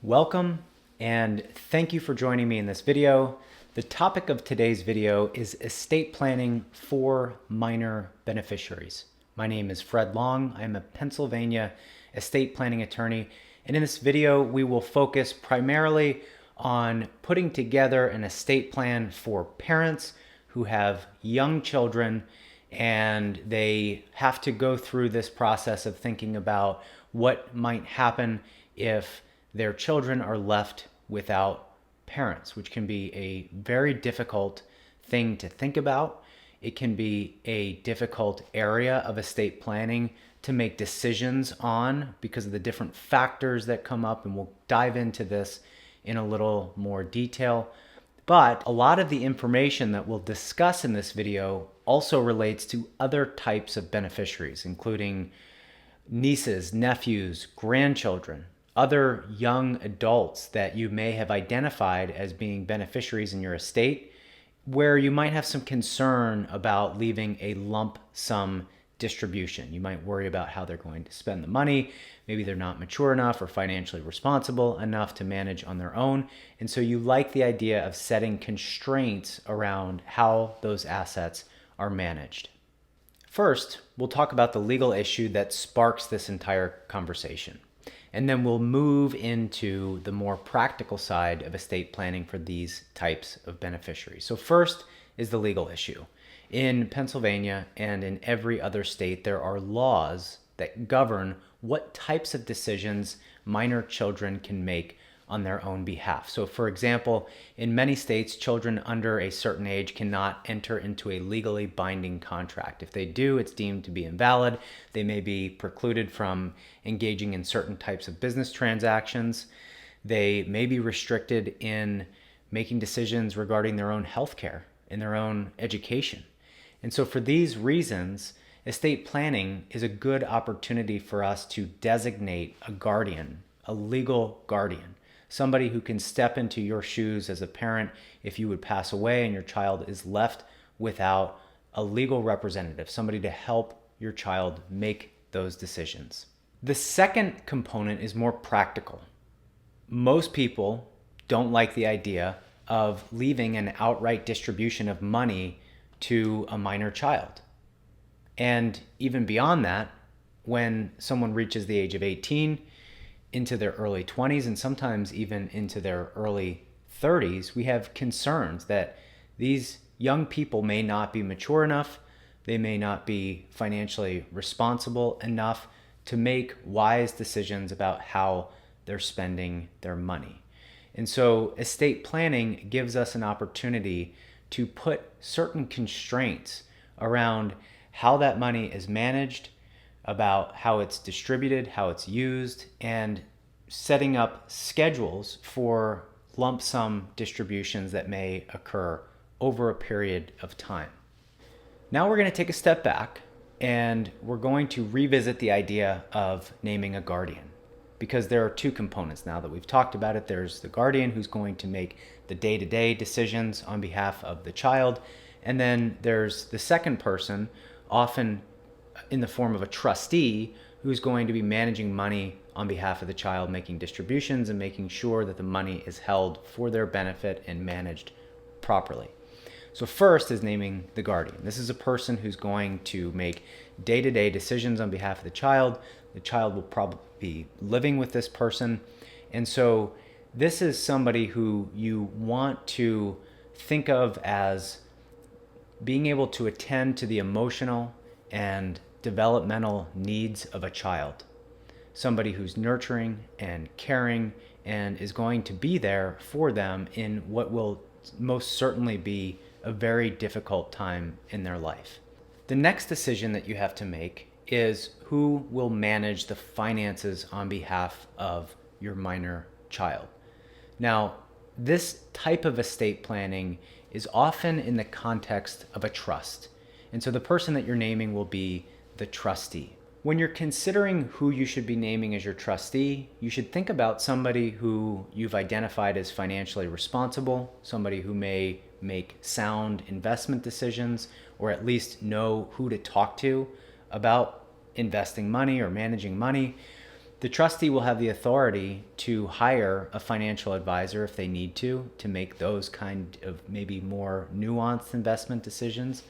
Welcome and thank you for joining me in this video. The topic of today's video is estate planning for minor beneficiaries. My name is Fred Long. I'm a Pennsylvania estate planning attorney, and in this video we will focus primarily on putting together an estate plan for parents who have young children and they have to go through this process of thinking about what might happen if their children are left without parents, which can be a very difficult thing to think about. It can be a difficult area of estate planning to make decisions on because of the different factors that come up, and we'll dive into this in a little more detail. But a lot of the information that we'll discuss in this video also relates to other types of beneficiaries, including nieces, nephews, grandchildren, other young adults that you may have identified as being beneficiaries in your estate, where you might have some concern about leaving a lump sum distribution. You might worry about how they're going to spend the money. Maybe they're not mature enough or financially responsible enough to manage on their own. And so you like the idea of setting constraints around how those assets are managed. First, we'll talk about the legal issue that sparks this entire conversation. And then we'll move into the more practical side of estate planning for these types of beneficiaries. So first is the legal issue. In Pennsylvania and in every other state, there are laws that govern what types of decisions minor children can make on their own behalf. So for example, in many states, children under a certain age cannot enter into a legally binding contract. If they do, it's deemed to be invalid. They may be precluded from engaging in certain types of business transactions. They may be restricted in making decisions regarding their own health care and their own education. And so for these reasons, estate planning is a good opportunity for us to designate a guardian, a legal guardian, somebody who can step into your shoes as a parent if you would pass away and your child is left without a legal representative, somebody to help your child make those decisions. The second component is more practical. Most people don't like the idea of leaving an outright distribution of money to a minor child. And even beyond that, when someone reaches the age of 18, into their early 20s, and sometimes even into their early 30s, we have concerns that these young people may not be mature enough, they may not be financially responsible enough to make wise decisions about how they're spending their money. And so estate planning gives us an opportunity to put certain constraints around how that money is managed, about how it's distributed, how it's used, and setting up schedules for lump sum distributions that may occur over a period of time. Now we're going to take a step back and we're going to revisit the idea of naming a guardian, because there are two components now that we've talked about it. There's the guardian who's going to make the day-to-day decisions on behalf of the child, and then there's the second person, often in the form of a trustee, who's going to be managing money on behalf of the child, making distributions and making sure that the money is held for their benefit and managed properly. So first is naming the guardian. This is a person who's going to make day-to-day decisions on behalf of the child. The child will probably be living with this person. And so this is somebody who you want to think of as being able to attend to the emotional and developmental needs of a child. Somebody who's nurturing and caring and is going to be there for them in what will most certainly be a very difficult time in their life. The next decision that you have to make is who will manage the finances on behalf of your minor child. Now, this type of estate planning is often in the context of a trust. And so the person that you're naming will be the trustee. When you're considering who you should be naming as your trustee, you should think about somebody who you've identified as financially responsible, somebody who may make sound investment decisions, or at least know who to talk to about investing money or managing money. The trustee will have the authority to hire a financial advisor if they need to make those kind of maybe more nuanced investment decisions.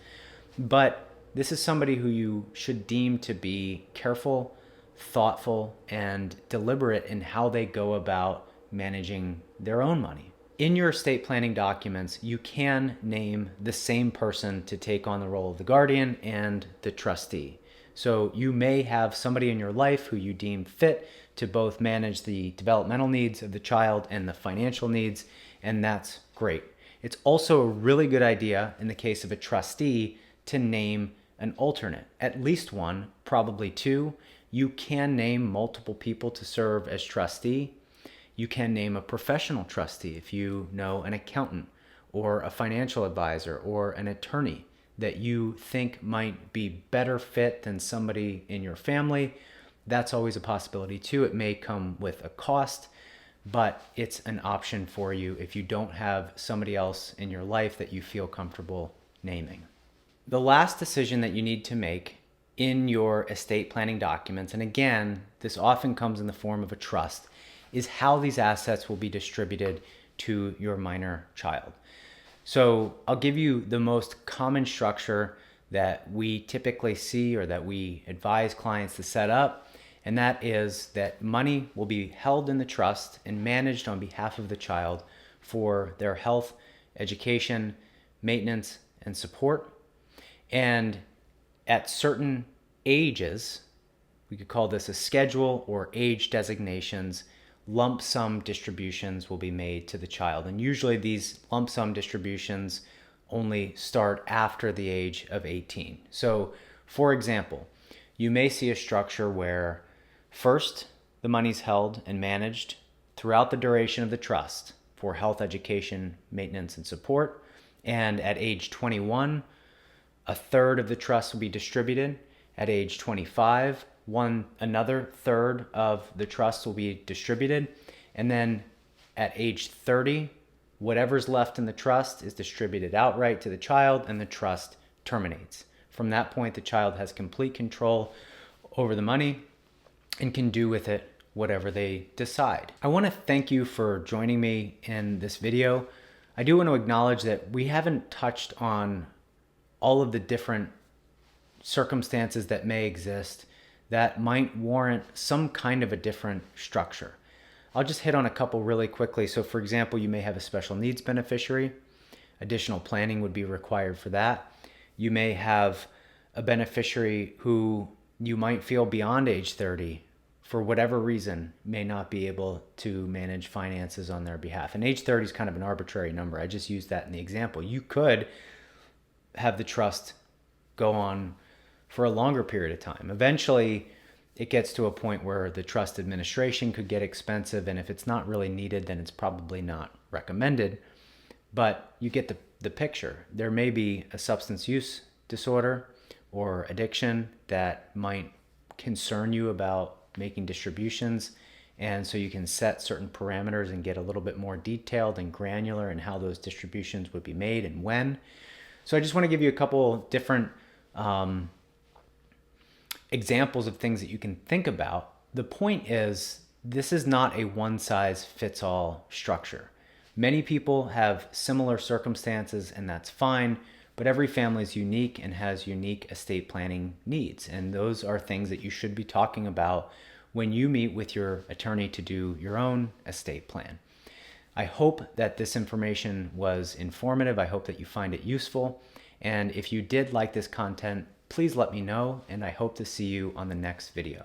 But this is somebody who you should deem to be careful, thoughtful, and deliberate in how they go about managing their own money. In your estate planning documents, you can name the same person to take on the role of the guardian and the trustee. So you may have somebody in your life who you deem fit to both manage the developmental needs of the child and the financial needs, and that's great. It's also a really good idea in the case of a trustee to name an alternate, at least one, probably two. You can name multiple people to serve as trustee. You can name a professional trustee if you know an accountant or a financial advisor or an attorney that you think might be better fit than somebody in your family. That's always a possibility too. It may come with a cost, but it's an option for you if you don't have somebody else in your life that you feel comfortable naming. The last decision that you need to make in your estate planning documents, and again, this often comes in the form of a trust, is how these assets will be distributed to your minor child. So I'll give you the most common structure that we typically see or that we advise clients to set up, and that is that money will be held in the trust and managed on behalf of the child for their health, education, maintenance, and support. And at certain ages, we could call this a schedule or age designations, lump sum distributions will be made to the child. And usually these lump sum distributions only start after the age of 18. So for example, you may see a structure where first the money's held and managed throughout the duration of the trust for health, education, maintenance, and support. And at age 21, a third of the trust will be distributed. At age 25, another third of the trust will be distributed. And then at age 30, whatever's left in the trust is distributed outright to the child and the trust terminates. From that point, the child has complete control over the money and can do with it whatever they decide. I want to thank you for joining me in this video. I do want to acknowledge that we haven't touched on all of the different circumstances that may exist that might warrant some kind of a different structure. I'll just hit on a couple really quickly. So for example, you may have a special needs beneficiary. Additional planning would be required for that. You may have a beneficiary who you might feel beyond age 30 for whatever reason may not be able to manage finances on their behalf. And age 30 is kind of an arbitrary number. I just used that in the example. You could have the trust go on for a longer period of time. Eventually, it gets to a point where the trust administration could get expensive, and if it's not really needed, then it's probably not recommended. But you get the picture. There may be a substance use disorder or addiction that might concern you about making distributions, and so you can set certain parameters and get a little bit more detailed and granular in how those distributions would be made and when. So I just want to give you a couple different examples of things that you can think about. The point is, this is not a one-size-fits-all structure. Many people have similar circumstances, and that's fine, but every family is unique and has unique estate planning needs, and those are things that you should be talking about when you meet with your attorney to do your own estate plan. I hope that this information was informative. I hope that you find it useful, and if you did like this content, please let me know, and I hope to see you on the next video.